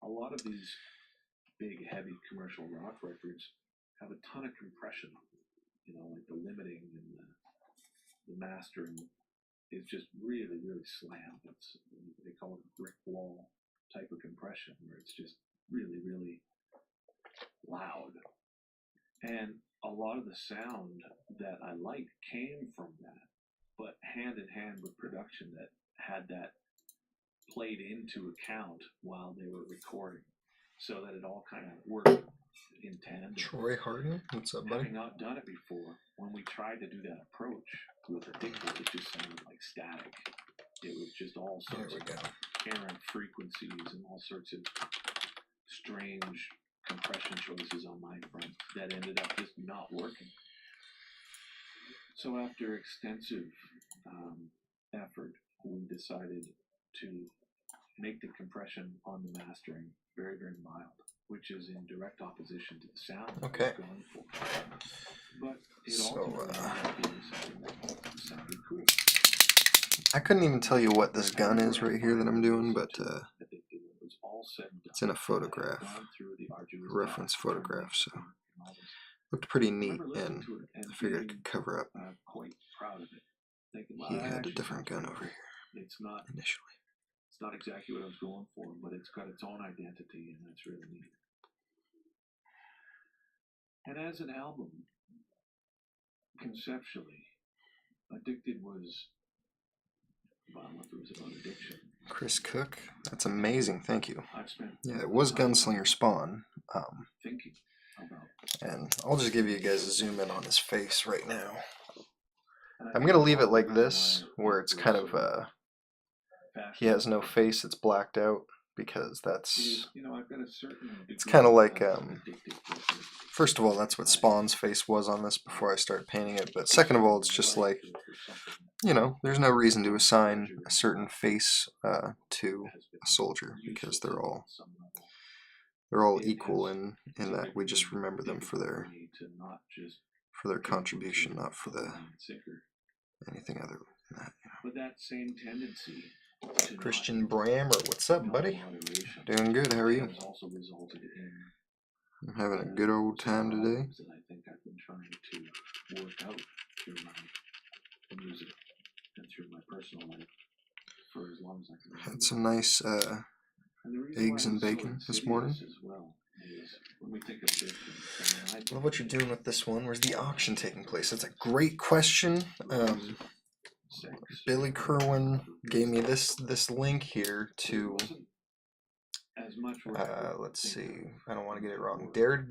a lot of these big, heavy commercial rock records have a ton of compression. You know, like the limiting and the mastering is just really, really slammed. It's, they call it a brick wall type of compression, where it's just really, really loud. And a lot of the sound that I liked came from that, but hand in hand with production that had that played into account while they were recording, so that it all kind of worked in tandem. Troy Harden, what's up, buddy? Having not done it before, when we tried to do that approach with a dictator, it just sounded like static. It was just all sorts of errant frequencies and all sorts of strange compression choices on my front that ended up just not working. So after extensive effort, we decided to make the compression on the mastering very, very mild, which is in direct opposition to the sound that we're going for. But it ultimately sounded cool. I couldn't even tell you what this gun is right here that I'm doing, but it's in a photograph, a reference photograph, so it looked pretty neat, and I figured I could cover up. He had a different gun over here initially. It's not exactly what I was going for, but it's got its own identity, and that's really neat. And as an album, conceptually, Addicted was, well, I don't know if it was about addiction. Chris Cook, that's amazing, thank you. Yeah, it was Gunslinger Spawn. Thinking about. And I'll just give you guys a zoom in on his face right now. I'm going to leave it like this, where it's kind of, he has no face, it's blacked out, because that's, it's kind of like, first of all, that's what Spawn's face was on this before I started painting it, but second of all, it's just like, you know, there's no reason to assign a certain face to a soldier, because they're all equal in that we just remember them for their contribution, not for anything other than that. But that same tendency. Christian Brammer, what's up, buddy? Doing good. How are you? I'm having a good old time today. I think I've been trying to work out through my music and through my personal life for as long as I can. Had some nice eggs and bacon this morning. Love what you're doing with this one. Where's the auction taking place? That's a great question. Billy Kerwin gave me this link here to let's see, I don't want to get it wrong. Dare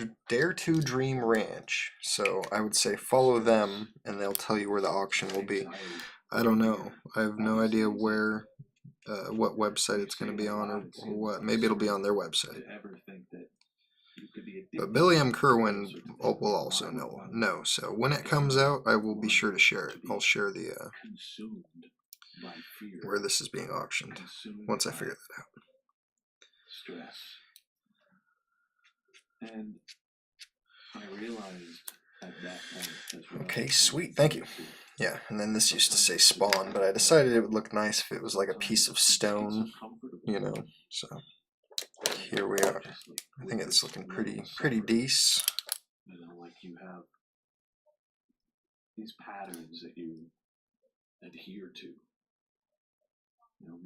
to Dream Ranch. So I would say follow them, and they'll tell you where the auction will be. I don't know. I have no idea where, what website it's going to be on, or what. Maybe it'll be on their website. But Billy M. Kerwin will also know. So when it comes out, I will be sure to share it. I'll share the where this is being auctioned once I figure that out. Stress. And I realized at that point as well. Okay, sweet, thank you. Yeah, and then this used to say Spawn, but I decided it would look nice if it was like a piece of stone, you know, so here we are. I think it's looking pretty decent. You know, like you have these patterns that you adhere to. You know,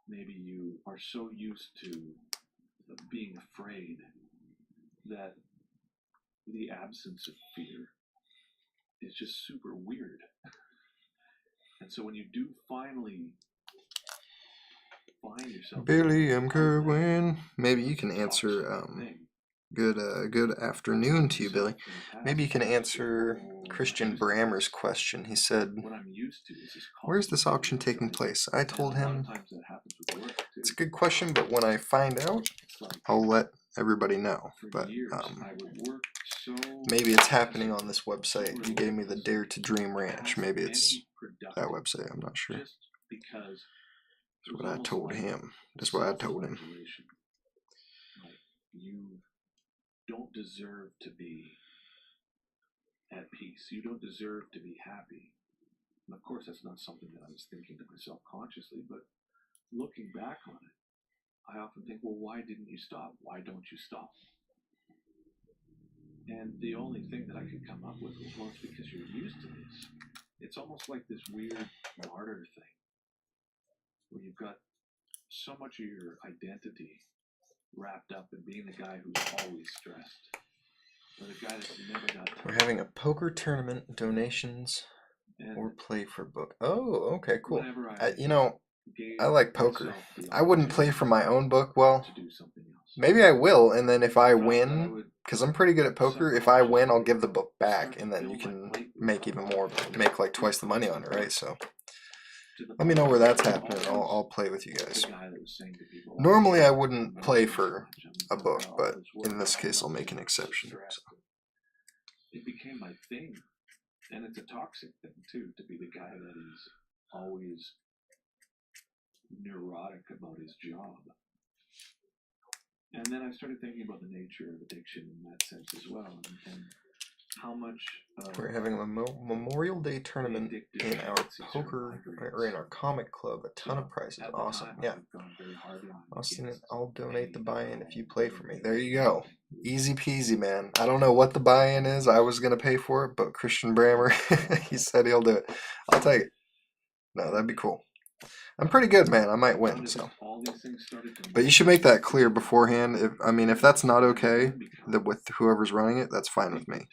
maybe you are so used to being afraid that the absence of fear is just super weird. And so when you do finally find yourself, Billy M. Kerwin, maybe you can answer. Good afternoon to you, Billy. Maybe you can answer Christian Brammer's question. He said, where's this auction taking place? I told him, it's a good question, but when I find out, I'll let everybody know. But maybe it's happening on this website. He gave me the Dare to Dream Ranch. Maybe it's that website. I'm not sure. That's what I told him. That's what I told him. You don't deserve to be at peace. You don't deserve to be happy. And of course, that's not something that I was thinking to myself consciously, but looking back on it, I often think, well, why didn't you stop? Why don't you stop? And the only thing that I could come up with was, well, it's because you're used to this. It's almost like this weird martyr thing, where you've got so much of your identity wrapped up in being the guy who's always stressed, or the guy that's never got time. We're having a poker tournament, donations, or play for book. Oh, okay, cool. You know, I like poker. I wouldn't play for my own book. Well, maybe I will, and then if I win, because I'm pretty good at poker, if I win, I'll give the book back, and then you can make even more, make like twice the money on it, right? So let me know where that's happening. I'll play with you guys. Normally, I wouldn't play for a book, but in this case, I'll make an exception. So. It became my thing, and it's a toxic thing too, to be the guy that is always neurotic about his job. And then I started thinking about the nature of addiction in that sense as well, and how much we're having a Memorial Day tournament in our poker, or in our comic club. A ton of prizes. Awesome. Yeah. Austin, I'll donate the buy-in if you play for me. There you go. Easy peasy, man. I don't know what the buy-in is. I was going to pay for it, but Christian Brammer, he said he'll do it. I'll take it. No, that'd be cool. I'm pretty good, man. I might win, so. But you should make that clear beforehand. If that's not okay with whoever's running it, that's fine with me.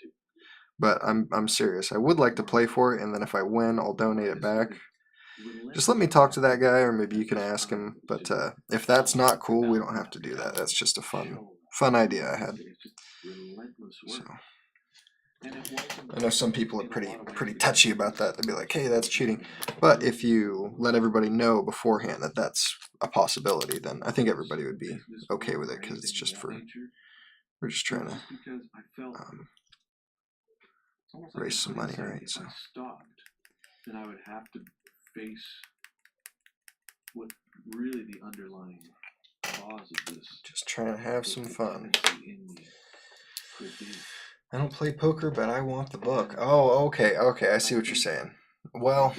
But I'm serious. I would like to play for it, and then if I win, I'll donate it back. Just let me talk to that guy, or maybe you can ask him. But if that's not cool, we don't have to do that. That's just a fun idea I had. So. I know some people are pretty touchy about that. They'll be like, hey, that's cheating. But if you let everybody know beforehand that that's a possibility, then I think everybody would be okay with it, because it's just we're just trying to raise some money, right? So. Then I would have to face what really the underlying cause of this. Just trying to have some fun. I don't play poker, but I want the book. Oh, okay, I see what you're saying. Well,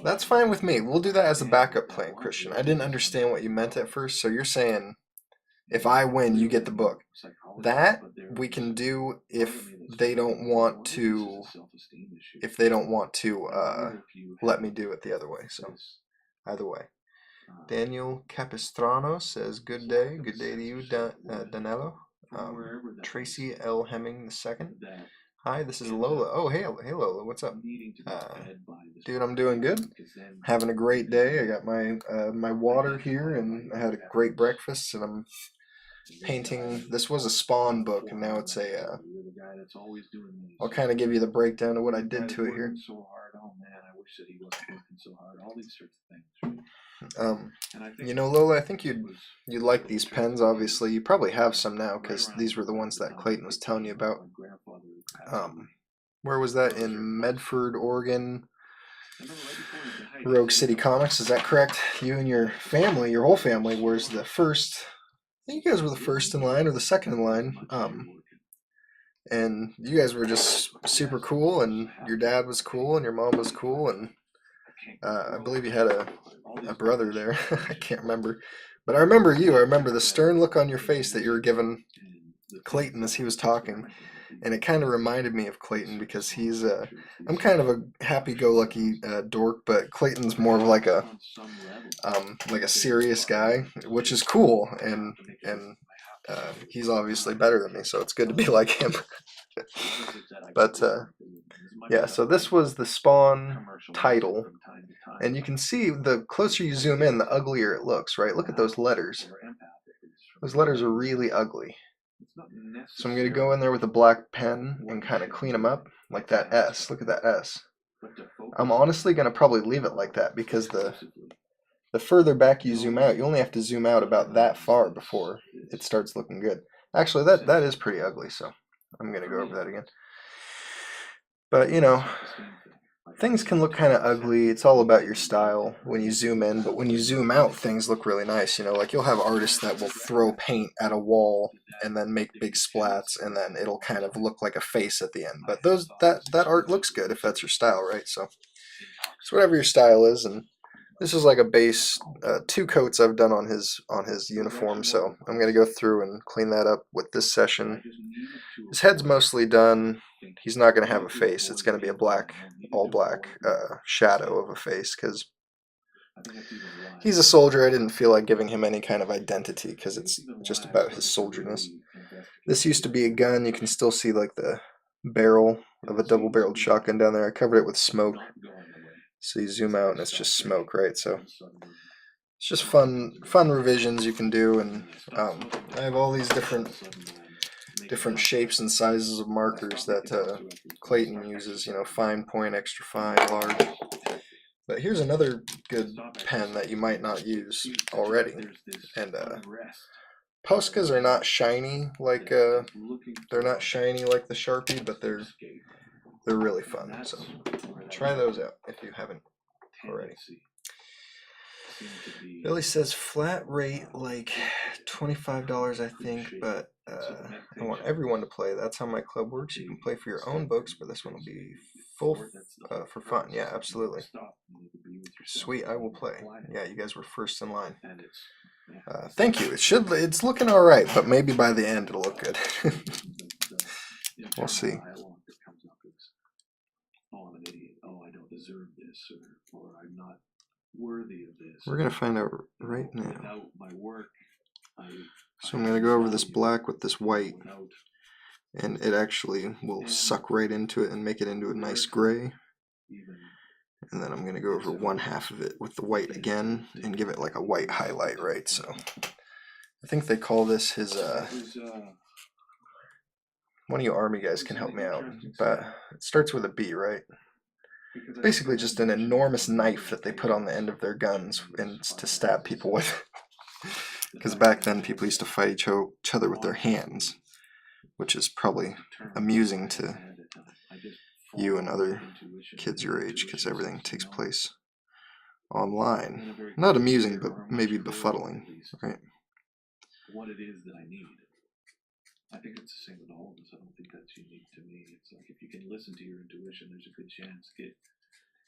that's fine with me. We'll do that as a backup plan, Christian. I didn't understand what you meant at first, so you're saying if I win, you get the book. That we can do if they don't want to. If they don't want to let me do it the other way. So either way. Daniel Capistrano says, "Good day to you, Danilo." Tracy L. Hemming II. Hi, this is Lola. Oh, hey Lola, what's up? Dude, I'm doing good. Having a great day. I got my water here, and I had a great breakfast, and I'm painting. This was a Spawn book, and now it's a. I'll kind of give you the breakdown of what I did to it here. You know, Lola, I think you'd like these pens. Obviously, you probably have some now, because these were the ones that Clayton was telling you about. Where was that? In Medford, Oregon. Rogue City Comics, is that correct? You and your family, your whole family, was the first. I think you guys were the first in line, or the second in line. And you guys were just super cool, and your dad was cool, and your mom was cool, and I believe you had a brother there. I can't remember. But I remember you. I remember the stern look on your face that you were giving Clayton as he was talking. And it kind of reminded me of Clayton, because he's I'm kind of a happy-go-lucky dork, but Clayton's more of like a serious guy, which is cool, and he's obviously better than me, so it's good to be like him. But yeah, so this was the Spawn title, and you can see the closer you zoom in, the uglier it looks, right? Look at those letters. Those letters are really ugly. So I'm going to go in there with a black pen and kind of clean them up, like that S. Look at that S. I'm honestly going to probably leave it like that, because the further back you zoom out, you only have to zoom out about that far before it starts looking good. Actually, that is pretty ugly, so I'm going to go over that again. But, you know, things can look kind of ugly. It's all about your style when you zoom in, but when you zoom out, things look really nice. You know, like you'll have artists that will throw paint at a wall and then make big splats, and then it'll kind of look like a face at the end. But that art looks good if that's your style, right? So it's whatever your style is, and This is like a base, 2 coats I've done on his uniform, so I'm going to go through and clean that up with this session. His head's mostly done. He's not going to have a face. It's going to be a black, all black shadow of a face, because he's a soldier. I didn't feel like giving him any kind of identity, because it's just about his soldierness. This used to be a gun. You can still see like the barrel of a double-barreled shotgun down there. I covered it with smoke. So you zoom out and it's just smoke, right? So it's just fun revisions you can do, and I have all these different shapes and sizes of markers that Clayton uses. You know, fine point, extra fine, large. But here's another good pen that you might not use already, and Poscas are not shiny like they're not shiny like the Sharpie, but they're really fun. So try those out if you haven't already. Billy says flat rate like $25, I think, but I want everyone to play. That's how my club works. You can play for your own books, but this one will be full for fun. Yeah, absolutely. Sweet, I will play. Yeah, you guys were first in line. Thank you. It's looking all right, but maybe by the end it'll look good. We'll see. Oh, I'm an idiot. Oh, I don't deserve this, or I'm not worthy of this. We're gonna find out right now. Without my work, so I'm gonna go over this black with this white, and it actually will suck right into it and make it into a nice gray. And then I'm gonna go over one half of it with the white again and give it like a white highlight, right? So I think they call this his one of you army guys can help me out, but it starts with a B, right? It's basically just an enormous knife that they put on the end of their guns and to stab people with. Because back then people used to fight each other with their hands, which is probably amusing to you and other kids your age, because everything takes place online. Not amusing, but maybe befuddling, right? What it is that I need. I think it's the same with all of us. I don't think that's unique to me. It's like if you can listen to your intuition, there's a good chance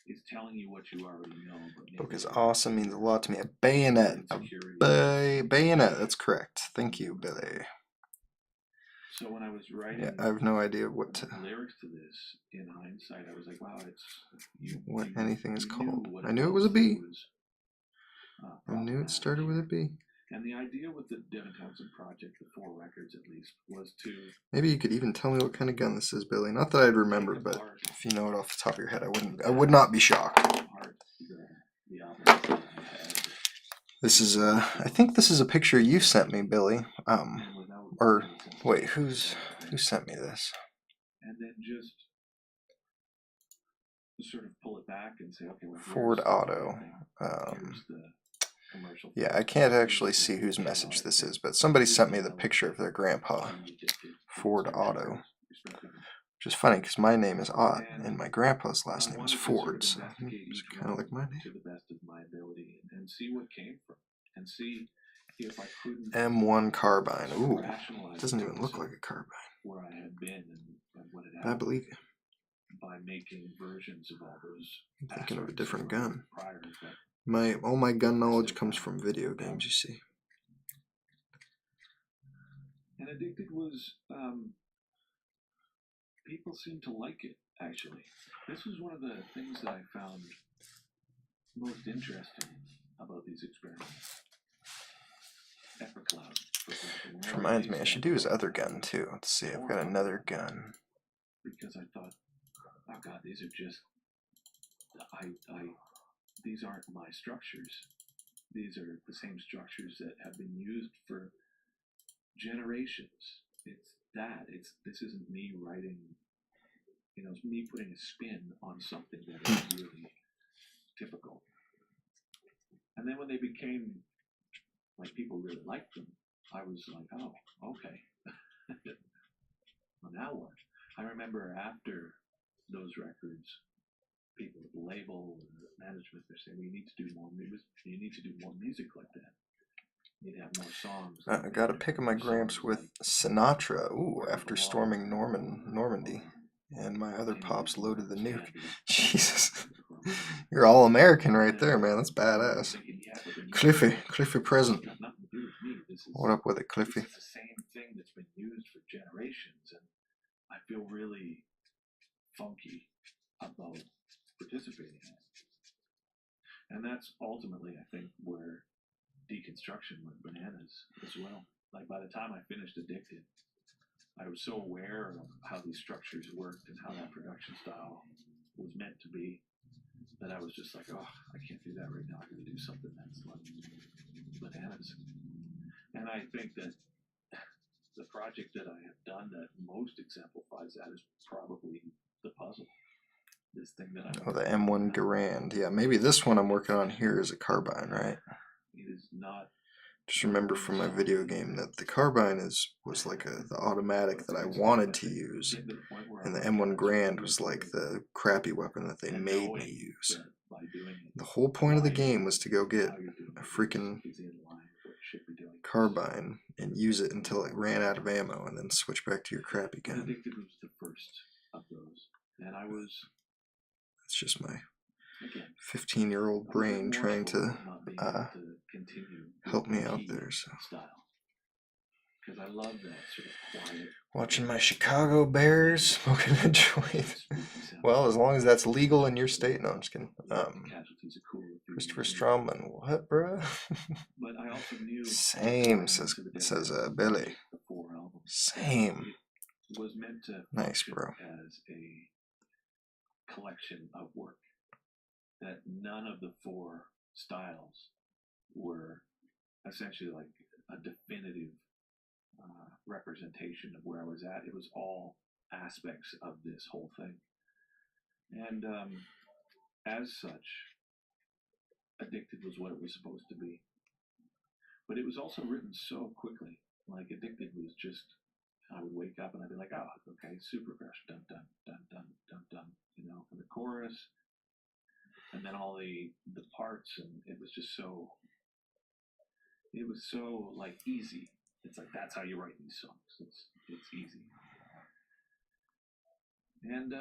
it's telling you what you already know. Book is awesome, means a lot to me. A bayonet. Bayonet, that's correct. Thank you, Billy. So when I was writing, yeah, I have no idea what lyrics to this in hindsight, I was like, wow, what anything is called. I knew it was a B. I knew it started with a B. And the idea with the Devin Townsend project, the 4 records at least, was to... Maybe you could even tell me what kind of gun this is, Billy. Not that I'd remember, but if you know it off the top of your head, I would not be shocked. This is I think this is a picture you sent me, Billy. Or wait, who sent me this? And then just sort of pull it back and say, okay, well, Ford Auto. Yeah, I can't actually see whose message this is, but somebody sent me the picture of their grandpa, Ford Auto, which is funny because my name is Ott and my grandpa's last name is Ford, so it's kind of like my name. To the best of my ability, and see what came from, and see if I couldn't. M1 carbine. Ooh, it doesn't even look like a carbine. Where I had been and what had happened. I believe you. By making versions of all those. I'm thinking of a different gun. Prior, all my gun knowledge comes from video games, you see. And Addicted was, people seem to like it, actually. This was one of the things that I found most interesting about these experiments. Epicloud, for example. Which reminds me, I should do his other gun, too. Let's see, I've got another gun. Because I thought, oh God, these are just, these aren't my structures. These are the same structures that have been used for generations. This isn't me writing, it's me putting a spin on something that is really typical. And then when they became, like, people really liked them, I was like, oh, okay. Well, now what? I remember after those records, people at the label and the management, they're saying, you need to do more music like that. You need to have more songs. I got a pic of my gramps with Sinatra. Ooh, after storming Normandy. And my other pops loaded the nuke. Jesus. You're all American right there, man. That's badass. Cliffy present. What up with it, Cliffy? It's the same thing that's been used for generations, and I feel really funky about participating in it. And that's ultimately, I think, where deconstruction went bananas as well. Like, by the time I finished Addicted, I was so aware of how these structures worked and how that production style was meant to be that I was just like, oh, I can't do that right now. I gotta do something that's like bananas. And I think that the project that I have done that most exemplifies that is probably the puzzle. This thing that I'm the M1 Garand. Yeah, maybe this one I'm working on here is a carbine, right? It is not. Just remember from my video game that the carbine was like the automatic that I wanted to use, and the M1 Garand was like the crappy weapon that they made me use. The whole point of the game was to go get a freaking carbine and use it until it ran out of ammo, and then switch back to your crappy gun. Addicted was the first of those, and I was. It's just my 15-year-old brain trying to help me out there. So, I love that sort of quiet. Watching my Chicago Bears smoking a joint. Well, as long as that's legal in your state. No, I'm just kidding. Christopher Stromman, what, bruh? Same, says Billy. Same. Nice, bro. As a collection of work. That none of the four styles were essentially like a definitive representation of where I was at. It was all aspects of this whole thing. And as such, Addicted was what it was supposed to be. But it was also written so quickly. Like, Addicted was just, I would wake up and I'd be like, oh, okay, super crush, dun, dun, dun, dun, dun, dun, you know, and the chorus. And then all the parts, and it was just so, like easy. It's like, that's how you write these songs. It's easy. And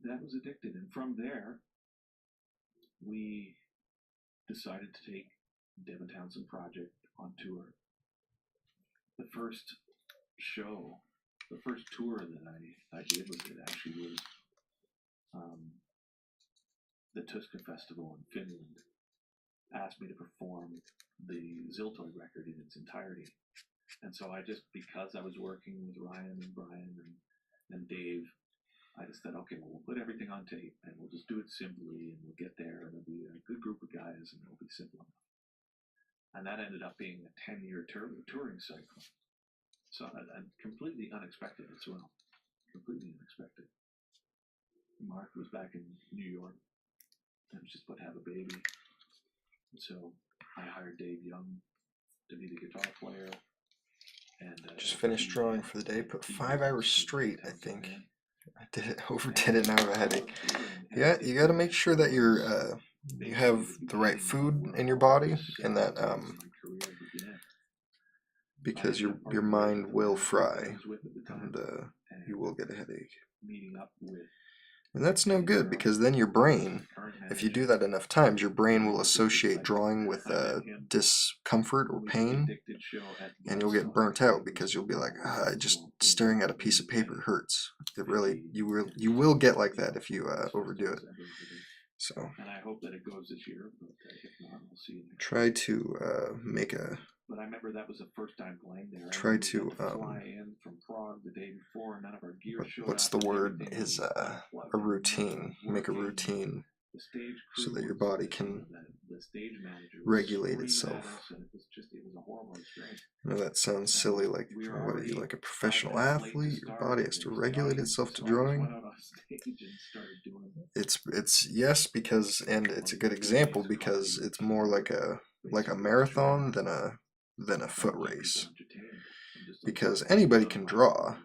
that was Addicted. And from there, we decided to take Devin Townsend Project on tour. The first tour that I did with it actually was the Tuska Festival in Finland asked me to perform the Ziltoid record in its entirety. And so I just, because I was working with Ryan and Brian and Dave, I just said, okay, well, we'll put everything on tape and we'll just do it simply and we'll get there and it'll be a good group of guys and it'll be simple enough. And that ended up being a 10-year touring cycle. So, and completely unexpected as well. Completely unexpected. Mark was back in New York. I was just about to have a baby. And so I hired Dave Young to be the guitar player. And just finished drawing for the day. Put 5 hours straight, I think. I did it, overdid it, now I have a headache. Yeah, you got to make sure that you have the right food in your body, and that because your mind will fry, and you will get a headache. And that's no good, because then your brain, if you do that enough times, your brain will associate drawing with discomfort or pain, and you'll get burnt out because you'll be like, just staring at a piece of paper hurts. It really, you will get like that if you overdo it. So try to make a. But I remember that was the first time playing there. Try to fly in from Prague the day before, and none of our gear showed what's up. the word? Is a routine. Make a routine so that your body can regulate itself. It was a horrible experience. I know that sounds silly, like, what are you, like a professional athlete? Your body has to regulate itself to drawing. It's yes, because, and it's a good example because it's more like a marathon than a foot race. Because anybody can draw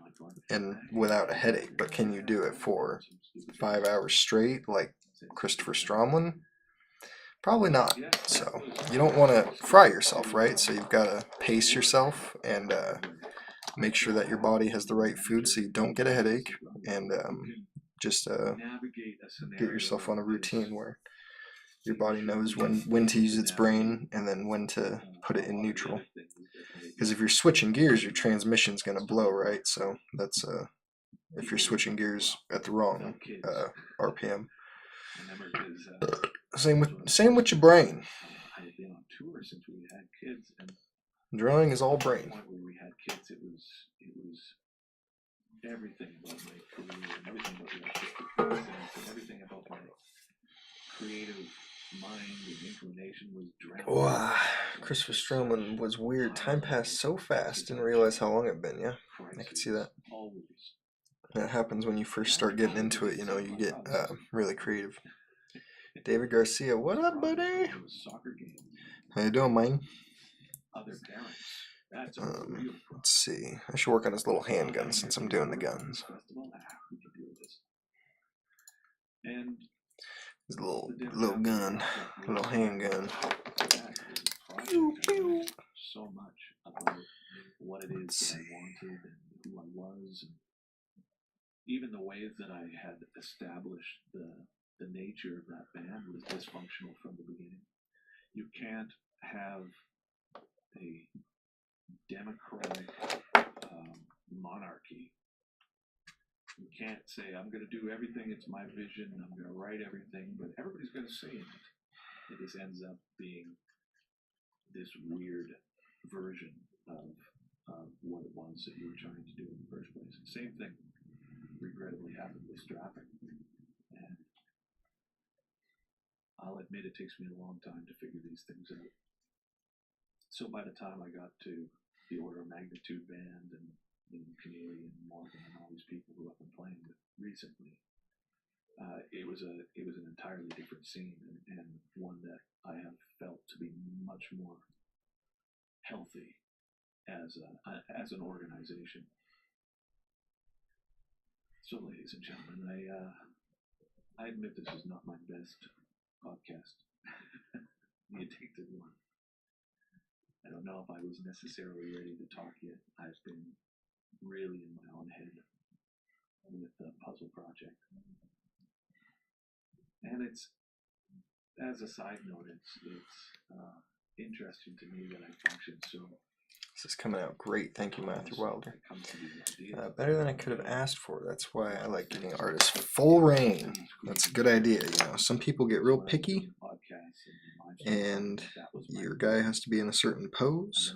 and without a headache, but can you do it for 5 hours straight like Christopher Stromlin? Probably not. So you don't want to fry yourself, right? So you've got to pace yourself and make sure that your body has the right food so you don't get a headache, and just navigate a get scenario yourself on a like this. routine where your body knows when to use its brain and then when to put it in neutral. Because if you're switching gears, your transmission's going to blow, right? So that's if you're switching gears at the wrong RPM. Same with your brain. I had been on tour since we had kids, and drawing is all brain. When we had kids, it was everything about my career and everything about the artistic process and everything about my creative mind and inclination was drowned. Wow, Christopher Stroman was weird. Time passed so fast. Didn't realize how long it'd been. Yeah, I could see that. That happens when you first start getting into it. You know, you get really creative. David Garcia, what up, buddy? How you doing, man? Let's see. I should work on his little handgun since I'm doing the guns. His little gun, little handgun. Pew, pew. So much about what it is that I wanted and who I was, and even the ways that I had established the nature of that band was dysfunctional from the beginning. You can't have a democratic monarchy. You can't say, I'm going to do everything, it's my vision, I'm going to write everything, but everybody's going to say it. It just ends up being this weird version of what it was that you were trying to do in the first place. Same thing, regrettably, happened with Strapping. And I'll admit it takes me a long time to figure these things out. So by the time I got to the Order of Magnitude band and Keneally and Morgan and all these people who I've been playing with recently, it was an entirely different scene and one that I have felt to be much more healthy as an organization. So, ladies and gentlemen, I admit this is not my best podcast. The Addicted One. I don't know if I was necessarily ready to talk yet. I've been really in my own head with the puzzle project. And it's, as a side note, it's interesting to me that I function so. This is coming out great. Thank you, Matthew Wilder. Better than I could have asked for. That's why I like giving artists full reign. That's a good idea. You know, some people get real picky, and your guy has to be in a certain pose.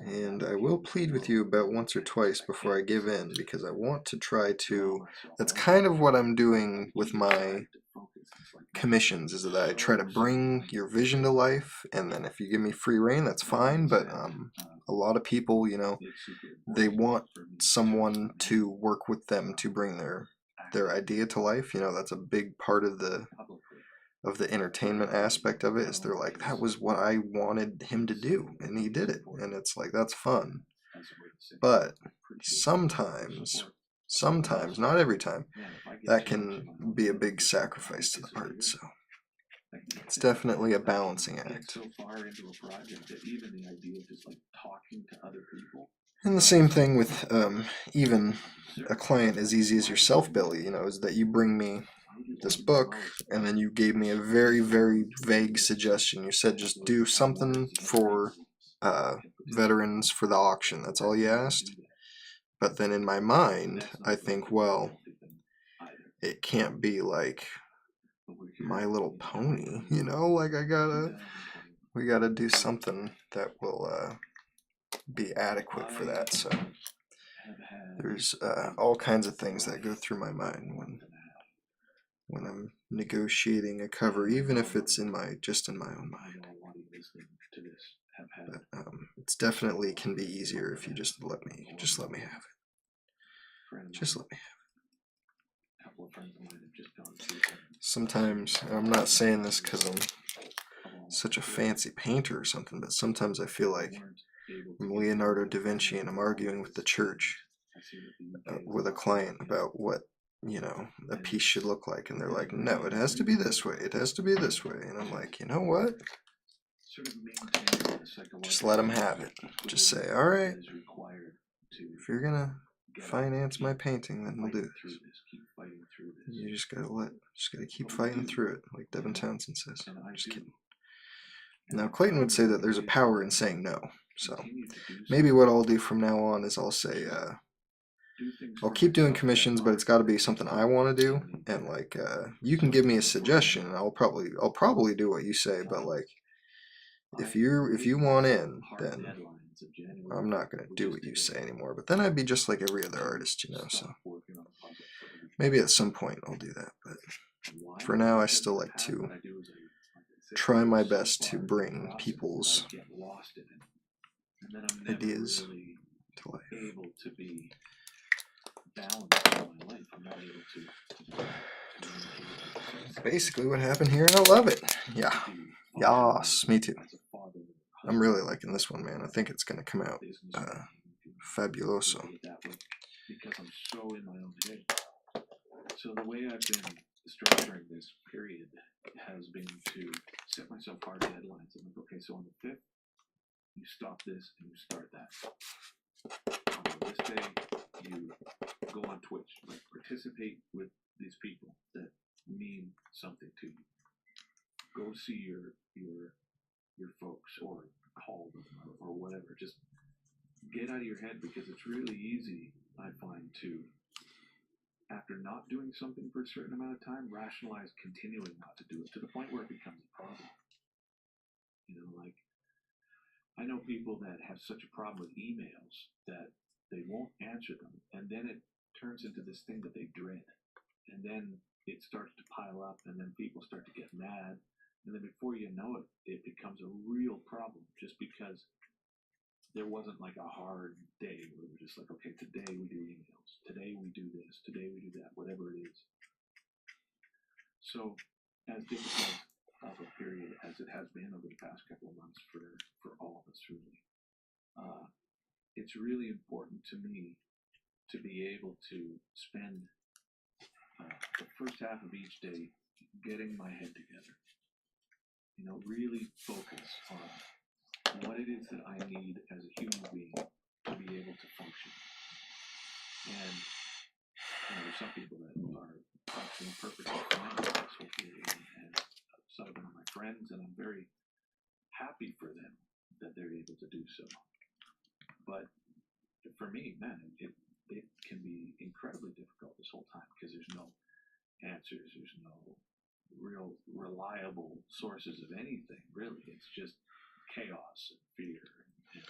And I will plead with you about once or twice before I give in, because I want to try to. That's kind of what I'm doing with my commissions, is that I try to bring your vision to life, and then if you give me free reign, that's fine. But a lot of people, you know, they want someone to work with them to bring their idea to life. You know, that's a big part of the entertainment aspect of it, is they're like, that was what I wanted him to do and he did it, and it's like, that's fun. But sometimes, not every time, that can be a big sacrifice to the art. So it's definitely a balancing act. And the same thing with even a client as easy as yourself, Billy, you know, is that you bring me this book and then you gave me a very, very vague suggestion. You said just do something for veterans for the auction. That's all you asked. But then in my mind, I think, well, it can't be like My Little Pony, you know, like we gotta do something that will be adequate for that. So there's all kinds of things that go through my mind when I'm negotiating a cover, even if it's just in my own mind. But it's definitely can be easier if you just let me have it. Just let me have it. Sometimes, and I'm not saying this because I'm such a fancy painter or something, but sometimes I feel like I'm Leonardo da Vinci and I'm arguing with the church, with a client about what, you know, a piece should look like, and they're like, no, it has to be this way, it has to be this way, and I'm like, you know what? Just let them have it. Just say, all right, if you're gonna finance my painting, then we'll do this. You just gotta keep fighting through it, like Devin Townsend says. Just kidding. Now Clayton would say that there's a power in saying no. So maybe what I'll do from now on is I'll say, I'll keep doing commissions, but it's got to be something I want to do. And like, you can give me a suggestion, and I'll probably do what you say. But like, if you want in, then I'm not gonna do what you say anymore. But then I'd be just like every other artist, you know. So maybe at some point I'll do that. But for now, I still like to try my best to bring people's ideas to life. Basically what happened here, and I love it. Yeah. Yas, me too. I'm really liking this one, man. I think it's gonna come out fabuloso. Because I'm so in my own head. So the way I've been structuring this period has been to set myself hard deadlines. I'm like, okay, so on the 5th, you stop this and you start that. On this day, you go on Twitch, like participate with these people that mean something to you. Go see your folks, or call them, or whatever. Just get out of your head, because it's really easy, I find, to, after not doing something for a certain amount of time, rationalize continuing not to do it to the point where it becomes a problem. You know, like, I know people that have such a problem with emails that they won't answer them, and then it turns into this thing that they dread, and then it starts to pile up, and then people start to get mad, and then before you know it, it becomes a real problem, just because there wasn't like a hard day where we're just like, okay, today we do emails, today we do this, today we do that, whatever it is. So as difficult of a period as it has been over the past couple of months for all of us, really, it's really important to me to be able to spend the first half of each day getting my head together. You know, really focus on what it is that I need as a human being to be able to function. And you know, there's some people that are functioning perfectly fine, and some of them are my friends, and I'm very happy for them that they're able to do so. But for me, man, it can be incredibly difficult this whole time, because there's no answers, there's no real reliable sources of anything, really. It's just chaos and fear and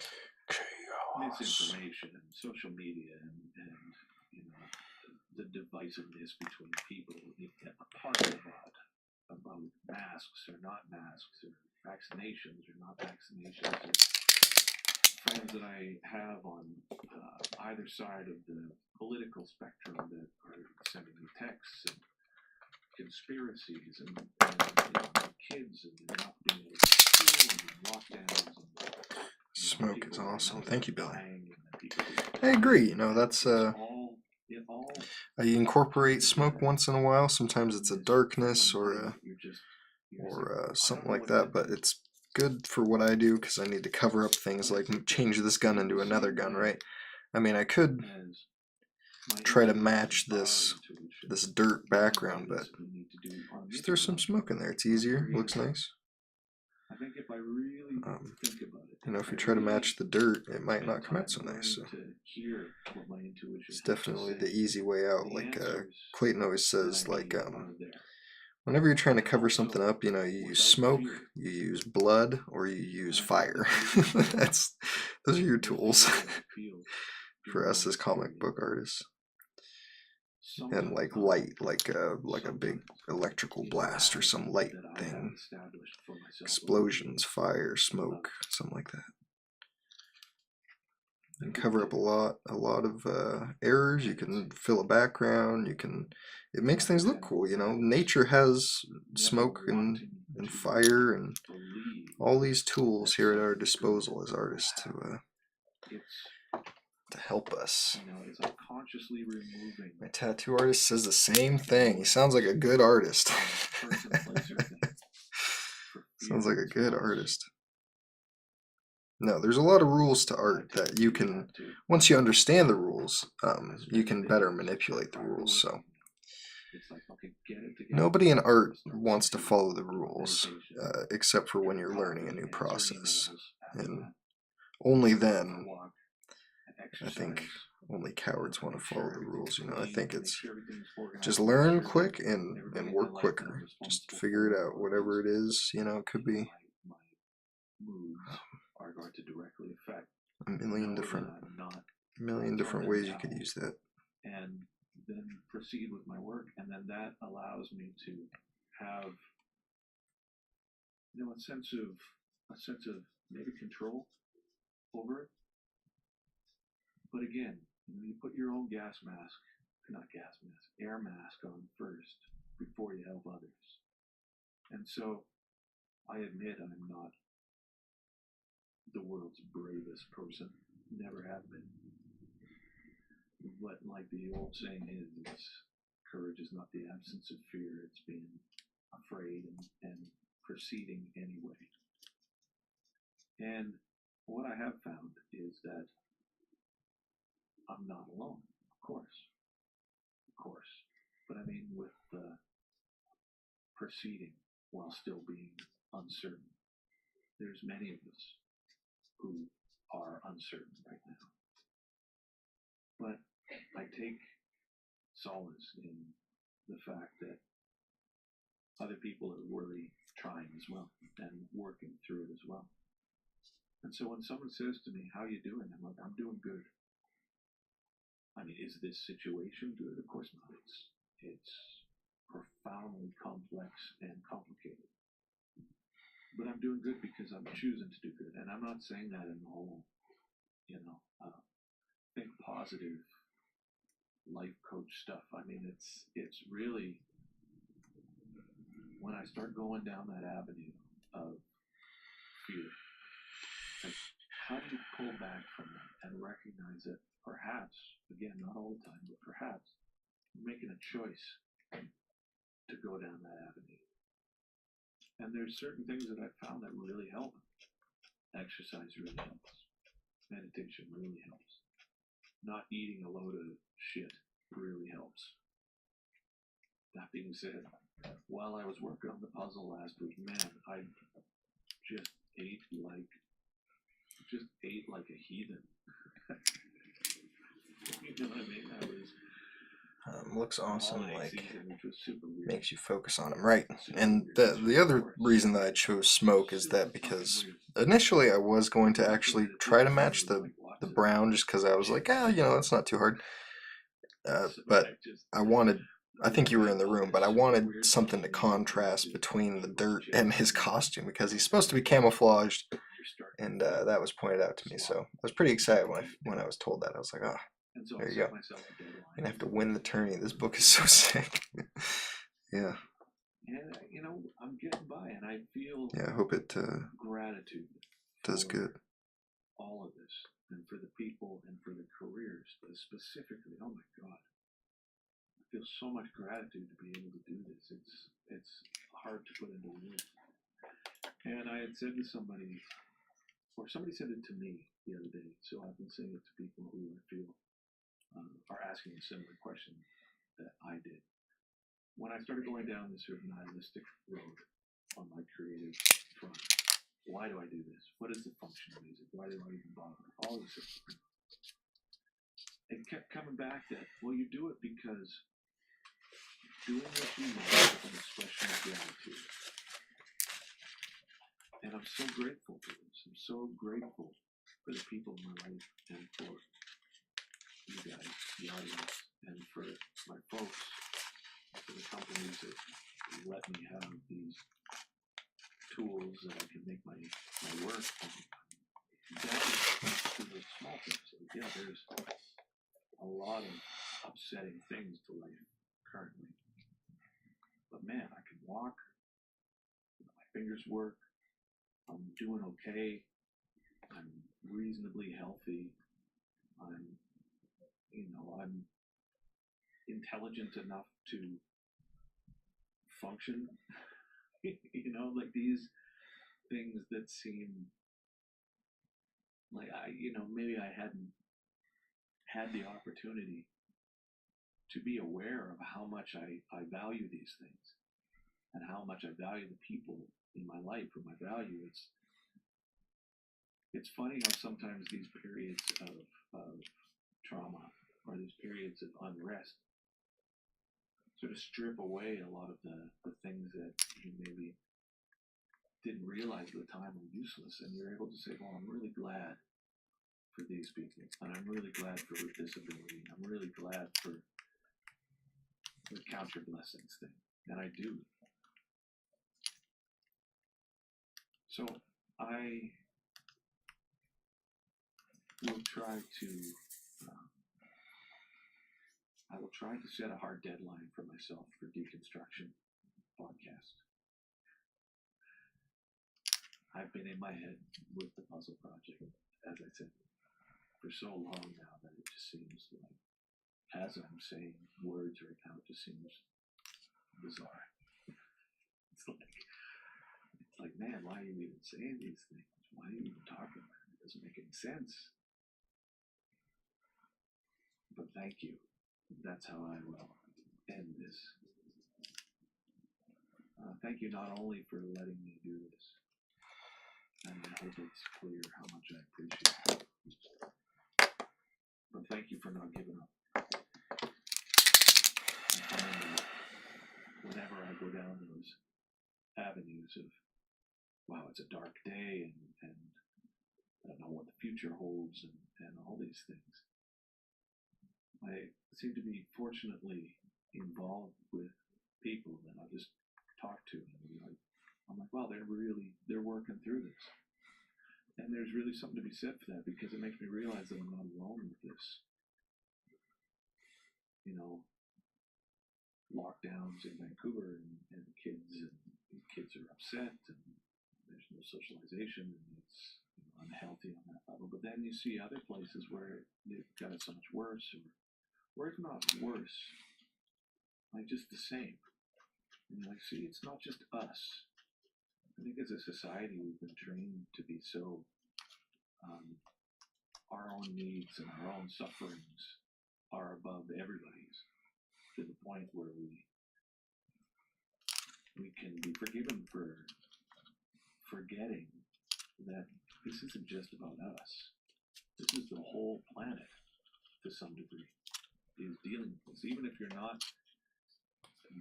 misinformation and social media and you know, the divisiveness between people, apart about masks or not masks, or vaccinations or not vaccinations. Friends that I have on either side of the political spectrum that are sending me texts and conspiracies and you know, kids and not being able to school and lockdowns and smoke is awesome. Thank you, Billy. I agree. You know, that's I incorporate smoke once in a while. Sometimes it's a darkness or something like that, but it's good for what I do, because I need to cover up things like change this gun into another gun, right? I mean, I could try to match this dirt background, but just throw some smoke in there. It's easier, looks nice. You know, if you try to match the dirt, it might not come out so nice. So it's definitely the easy way out. Like Clayton always says, like whenever you're trying to cover something up, you know, you use smoke, you use blood, or you use fire. Those are your tools for us as comic book artists. And like light, like a big electrical blast or some light thing, explosions, fire, smoke, something like that. And cover up a lot of errors. You can fill a background. It makes things look cool. You know, nature has smoke and fire and all these tools here at our disposal as artists to help us. My tattoo artist says the same thing. He sounds like a good artist. Sounds like a good artist. No, there's a lot of rules to art that you can, once you understand the rules, you can better manipulate the rules. So It's like, okay, get it together. Nobody in art wants to follow the rules, except for when you're learning a new process. And only then, I think, only cowards want to follow the rules. You know, I think it's just learn quick and work quicker. Just figure it out, whatever it is. You know, it could be are going to directly affect a million different ways you could use that. And then proceed with my work, and then that allows me to have, you know, a sense of maybe control over it. But again, you put your own air mask on first before you help others. And so I admit I'm not the world's bravest person, never have been. But like the old saying is, courage is not the absence of fear, it's being afraid and proceeding anyway. And what I have found is that I'm not alone, of course. But I mean, with proceeding while still being uncertain. There's many of us who are uncertain right now. But I take solace in the fact that other people are really trying as well and working through it as well. And so when someone says to me, "How you doing?" I'm like, "I'm doing good." I mean, is this situation good? Of course not. It's profoundly complex and complicated. But I'm doing good because I'm choosing to do good. And I'm not saying that in the whole, think positive life coach stuff. I mean, it's really, when I start going down that avenue of fear, like, how do you pull back from that and recognize that perhaps, again, not all the time, but perhaps you're making a choice to go down that avenue. And there's certain things that I've found that really help. Exercise really helps. Meditation really helps. Not eating a load of shit really helps. That being said, while I was working on the puzzle last week, man, I just ate like a heathen. You know what I mean? I was looks awesome. Like, season, makes you focus on them, right? And the other reason that I chose smoke is that because initially I was going to actually try to match the brown, just because I was like, that's not too hard. But I think you were in the room, but I wanted something to contrast between the dirt and his costume, because he's supposed to be camouflaged, and that was pointed out to me. So I was pretty excited when I was told that. I was like, there you go. I'm gonna have to win the tourney. This book is so sick. Yeah. And I'm getting by, and I feel I hope it gratitude does good. All of this, and for the people, and for the careers, specifically. Oh my God, I feel so much gratitude to be able to do this. It's hard to put into words. And I had said to somebody, or somebody said it to me the other day. So I've been saying it to people who I feel are asking a similar question that I did. When I started going down this sort of nihilistic road on my creative front, why do I do this? What is the function of music? Why do I even bother? All this stuff. It kept coming back that, well, you do it because doing what you love is an expression of gratitude. And I'm so grateful for this. I'm so grateful for the people in my life, and for you guys, the audience, and for my folks, for the companies that let me have these tools that I can make my work. And that is the small things. So there's a lot of upsetting things to life currently. But man, I can walk, my fingers work, I'm doing okay, I'm reasonably healthy, I'm intelligent enough to function. Like these things that seem like maybe I hadn't had the opportunity to be aware of how much I value these things and how much I value the people in my life or my value. It's funny how sometimes these periods of trauma or these periods of unrest sort of strip away a lot of the things that you maybe didn't realize at the time were useless, and you're able to say, well, I'm really glad for these people, and I'm really glad for their disability, I'm really glad for the count your blessings thing, and I do. So I will try to set a hard deadline for myself for Deconstruction podcast. I've been in my head with the puzzle project, as I said, for so long now that it just seems like, as I'm saying words right now, it just seems bizarre. It's like, man, why are you even saying these things? Why are you even talking about it? It doesn't make any sense. But thank you. That's how I will end this. Thank you not only for letting me do this, and I hope it's clear how much I appreciate it, but thank you for not giving up. And whenever I go down those avenues of, wow, it's a dark day, and I don't know what the future holds, and all these things, I seem to be fortunately involved with people that I just talk to, and I'm like, wow, they're working through this. And there's really something to be said for that, because it makes me realize that I'm not alone with this. You know, lockdowns in Vancouver, and kids are upset, and there's no socialization, and it's unhealthy on that level. But then you see other places where they've got it so much worse, or if not worse, like just the same. And like, see, it's not just us. I think as a society we've been trained to be so our own needs and our own sufferings are above everybody's, to the point where we can be forgiven for forgetting that this isn't just about us. This is the whole planet, to some degree, is dealing with this. Even if you're not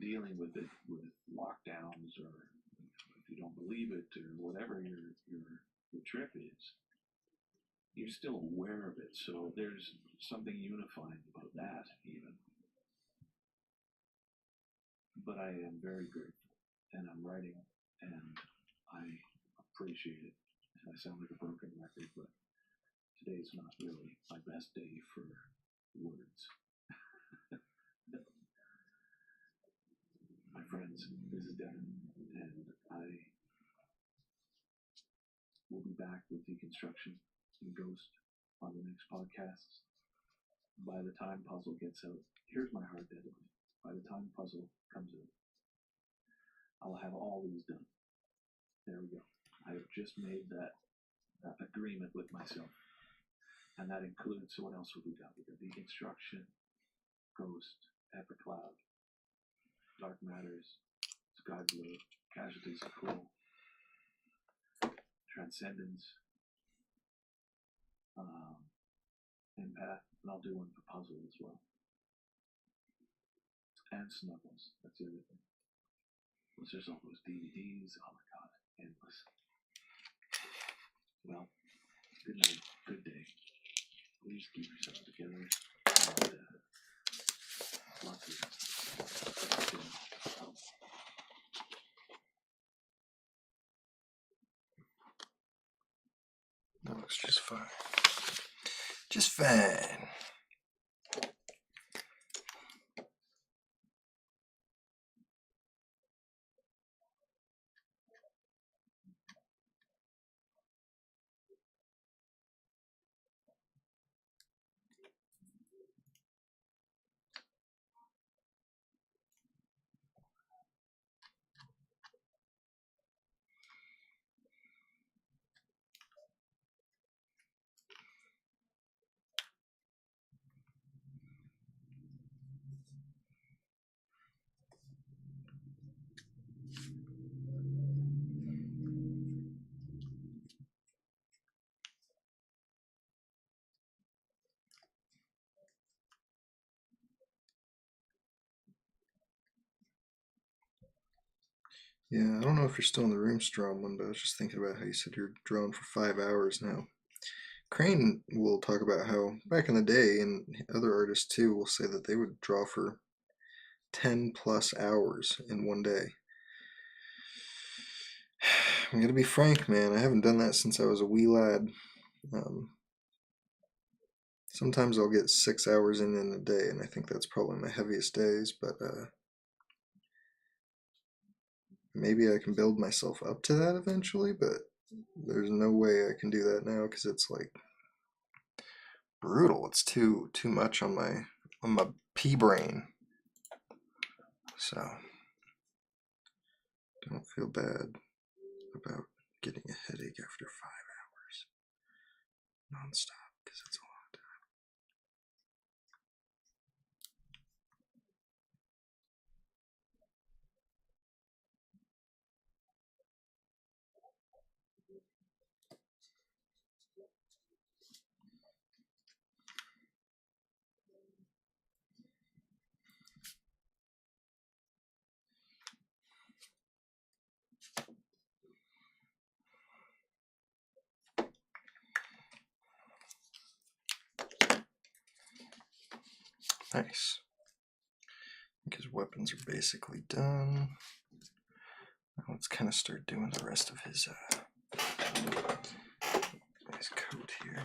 dealing with it with lockdowns, or if you don't believe it, or whatever your trip is, you're still aware of it. So there's something unifying about that, even. But I am very grateful, and I'm writing, and I appreciate it. And I sound like a broken record, but today's not really my best day for words. My friends, this is Devin, and I will be back with Deconstruction and Ghost on the next podcast. By the time Puzzle gets out, here's my hard deadline. By the time Puzzle comes out, I'll have all these done. There we go. I have just made that agreement with myself. And that includes, so what else have we got? We got Deconstruction, Ghost, Epic Cloud, Dark Matters, Sky Blue, Casualties of Cool, Transcendence, Empath, and I'll do one for Puzzle as well. And Snuggles, that's the other thing. Plus there's all those DVDs, oh my god, endless. Well, good night, good day. Please keep yourselves together, and lots of That looks just fine. Just fine. Yeah, I don't know if you're still in the room, Strom, but I was just thinking about how you said you're drawing for 5 hours now. Crane will talk about how back in the day, and other artists too will say that they would draw for 10 plus hours in one day. I'm gonna be frank, man, I haven't done that since I was a wee lad. Sometimes I'll get 6 hours in a day, and I think that's probably my heaviest days, but maybe I can build myself up to that eventually, but there's no way I can do that now because it's like brutal. It's too much on my pea brain. So don't feel bad about getting a headache after 5 hours nonstop because it's a long time. Nice. Because weapons are basically done. Now let's kind of start doing the rest of his coat here.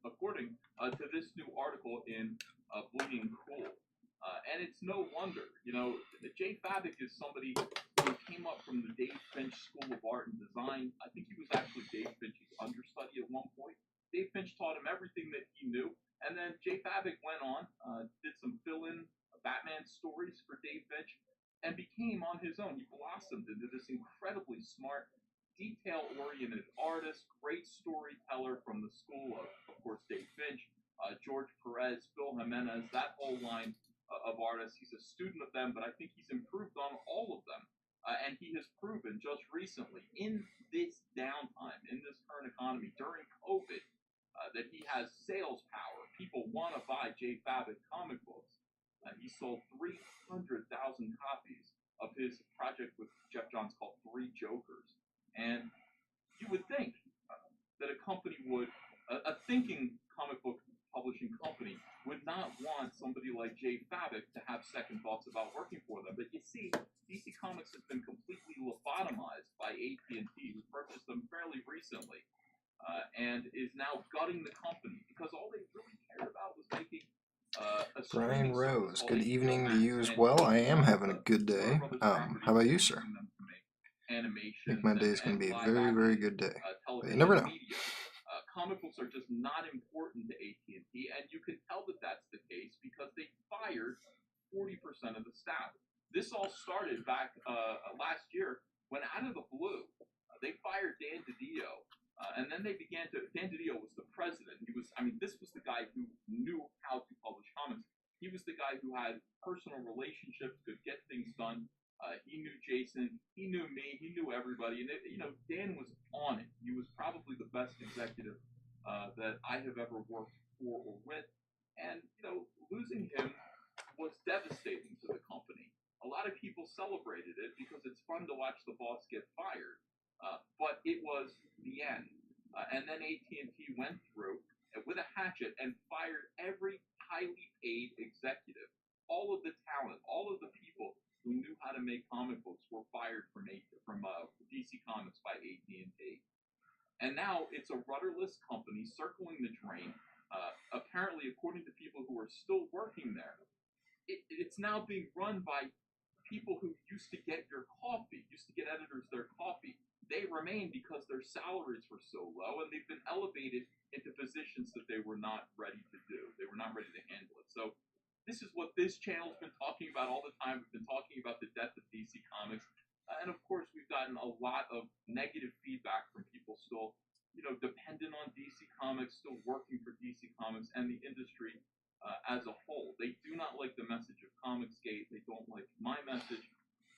According to this new article in Bleeding Cool. And it's no wonder, Jay Fabic is somebody who came up from the Dave Finch School of Art and Design. I think he was actually Dave Finch's understudy at one point. Dave Finch taught him everything that he knew. And then Jay Fabic went on, did some fill-in Batman stories for Dave Finch, and became on his own. He blossomed into this incredibly smart, detail-oriented artist, great storyteller from the school of course, Dave Finch, George Perez, Phil Jimenez, that whole line of artists. He's a student of them, but I think he's improved on all of them. And he has proven just recently, in this downtime, in this current economy, during COVID, that he has sales power. People want to buy Jay Fabic comic books. He sold 300,000 copies of his project with Jeff Johns called Three Jokers. And you would think that a company would, a thinking comic book publishing company, would not want somebody like Jay Fabic to have second thoughts about working for them. But you see, DC Comics has been completely lobotomized by AT&T, who purchased them fairly recently, and is now gutting the company because all they really cared about was making Brian Rose, good evening to you as well. I am having a good day. How about you, sir? I think my day is going to be a very, very good day. But you never know. Comic books are just not important to AT&T, and you can tell that that's the case because they fired 40% of the staff. This all started back last year when, out of the blue, they fired Dan DiDio, and then they began to. Dan DiDio was the president. This was the guy who knew how to publish comics. He was the guy who had personal relationships, could get things done. He knew Jason. He he knew me, he knew everybody, and Dan was on it. He was probably the best executive that I have ever worked for or with, and losing him was devastating to the company. A lot of people celebrated it because it's fun to watch the boss get fired, but it was the end. And then AT&T went through with a hatchet and fired every highly paid executive. All of the talent, all of the people who knew how to make comic books were fired from DC Comics by AT&T. And now it's a rudderless company circling the drain. Apparently, according to people who are still working there, it's now being run by people who used to get your coffee, used to get editors their coffee. They remain because their salaries were so low, and they've been elevated into positions that they were not ready to do. They were not ready to handle it. So this is what this channel's been talking about all the time. We've been talking about the death of DC Comics. And of course, we've gotten a lot of negative feedback from people still, dependent on DC Comics, still working for DC Comics and the industry as a whole. They do not like the message of Comicsgate. They don't like my message.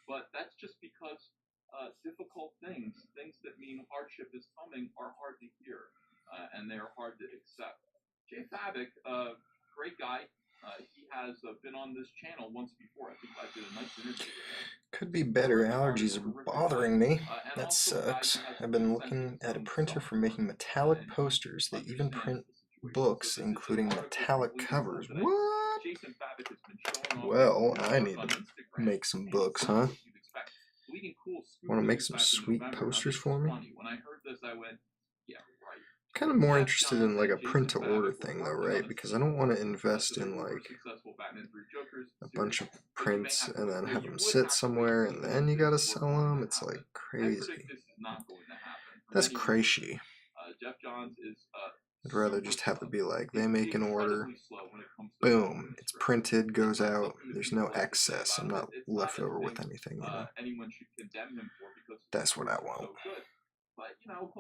But that's just because difficult things that mean hardship is coming, are hard to hear. And they are hard to accept. Jay Fabic, great guy. He has been on this channel once before. I think I did a nice interview with him. Could be better. Allergies are bothering me. That sucks. I've been looking at a printer for making metallic posters. They even print books, including metallic covers. What? Well, I need to make some books, huh? Want to make some sweet posters for me? When I heard this, I went, yeah, right. Kind of more interested in like a print to order thing though, right? Because I don't want to invest in like a bunch of prints and then have them sit somewhere and then you gotta sell them. It's like crazy. That's crazy. I'd rather just have it be like they make an order, boom, it's printed, goes out, there's no excess, I'm not left over with anything, That's what I want. But he'll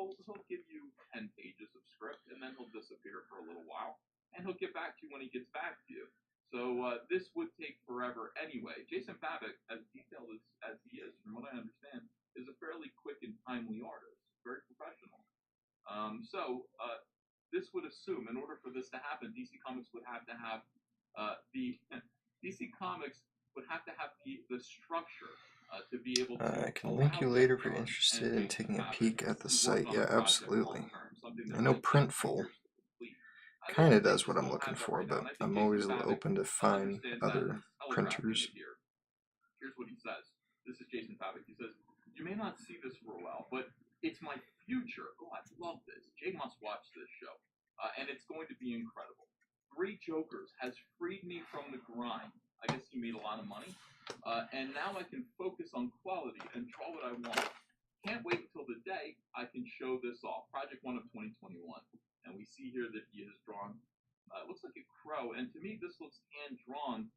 give you 10 pages of script, and then he'll disappear for a little while, and he'll get back to you when he gets back to you. So this would take forever anyway. Jason Fabic, as detailed as he is, from what I understand, is a fairly quick and timely artist, very professional. This would assume, in order for this to happen, DC Comics would have to have the structure. To be able to I can link you later if you're interested in taking a peek at the site. Yeah, absolutely. I know Printful kind of does what I'm looking for, but I'm always open to find other printers. Here's what he says. This is Jason Fabic. He says, "You may not see this for a while, but it's my future. Oh, I love this. Jay must watch this show. And it's going to be incredible. 3 Jokers has freed me from the grind. I guess he made a lot of money. And now I can focus on quality and draw what I want. Can't wait until the day I can show this off. Project 1 of 2021. And we see here that he has drawn, it looks like a crow. And to me, this looks hand-drawn,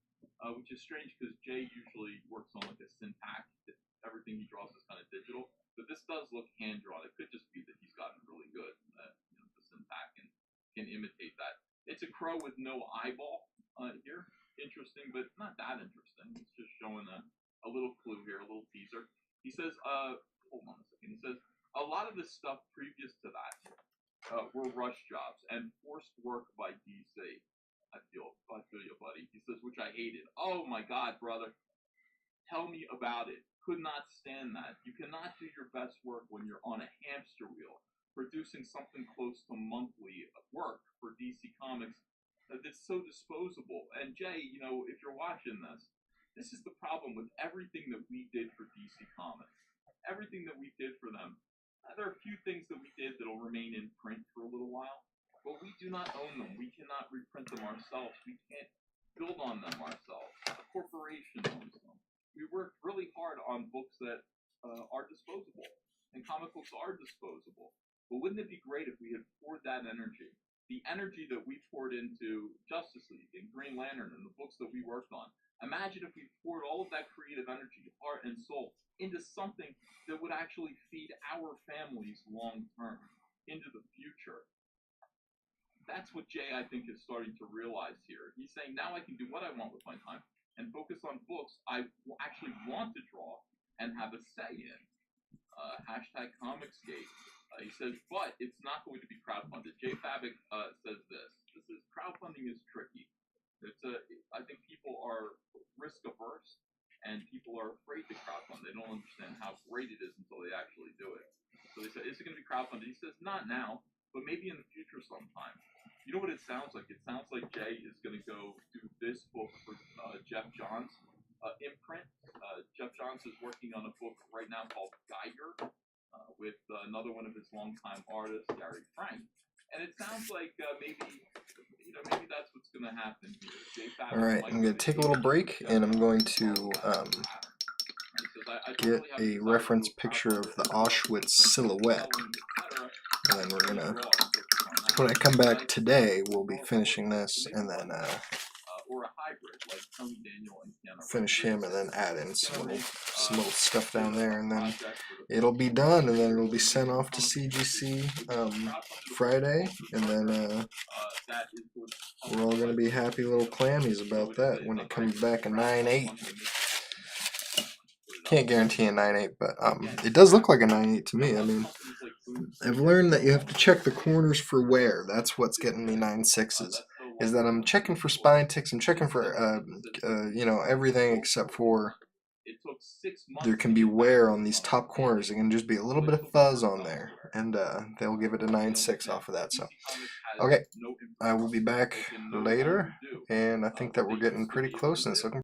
which is strange because Jay usually works on like a syntax. Everything he draws is kind of digital. But this does look hand-drawn. It could just be that he's gotten really good at the syntax and can imitate that. It's a crow with no eyeball here. Interesting, but not that interesting. It's just showing a little clue here, a little teaser. He says, hold on a second. He says, a lot of the stuff previous to that were rush jobs and forced work by DC. I feel you, buddy. He says, which I hated. Oh my God, brother. Tell me about it. Could not stand that. You cannot do your best work when you're on a hamster wheel, producing something close to monthly work for DC Comics. That's so disposable. And Jay, if you're watching this is the problem with everything that we did for DC Comics. Everything that we did for them. There are a few things that we did that'll remain in print for a little while, but we do not own them. We cannot reprint them ourselves. We can't build on them ourselves. A corporation owns them. We worked really hard on books that are disposable, and comic books are disposable. But wouldn't it be great if we had poured that energy? The energy that we poured into Justice League and Green Lantern and the books that we worked on. Imagine if we poured all of that creative energy, heart and soul, into something that would actually feed our families long term, into the future. That's what Jay, I think, is starting to realize here. He's saying, now I can do what I want with my time and focus on books I actually want to draw and have a say in. Hashtag Comicsgate. He says, but it's not going to be crowdfunded. Jay Fabic says this. This is crowdfunding is tricky. I think people are risk averse and people are afraid to crowdfund. They don't understand how great it is until they actually do it. So they said, is it going to be crowdfunded? He says, not now, but maybe in the future sometime. You know what it sounds like? It sounds like Jay is going to go do this book for Jeff Johns' imprint. Jeff Johns is working on a book right now called Geiger with another one of his longtime artists, Gary Frank. And it sounds like maybe that's what's going to happen here. Alright, I'm going to take a little break, and I'm going to get a reference picture of the Auschwitz silhouette. And then we're going to, when I come back today, we'll be finishing this, and then finish him, and then add in some little stuff down there, and then it'll be done, and then it'll be sent off to CGC Friday, and then we're all gonna be happy little clammies about that when it comes back a 9/8. Can't guarantee a 9/8, but it does look like a 9/8 to me. I mean, I've learned that you have to check the corners for wear. That's what's getting me 9/6s. Is that I'm checking for spine ticks, I'm checking for you know, everything except for there can be wear on these top corners. There can just be a little bit of fuzz on there, and they'll give it a 9/6 off of that. So okay, I will be back later, and I think that we're getting pretty close, and it's looking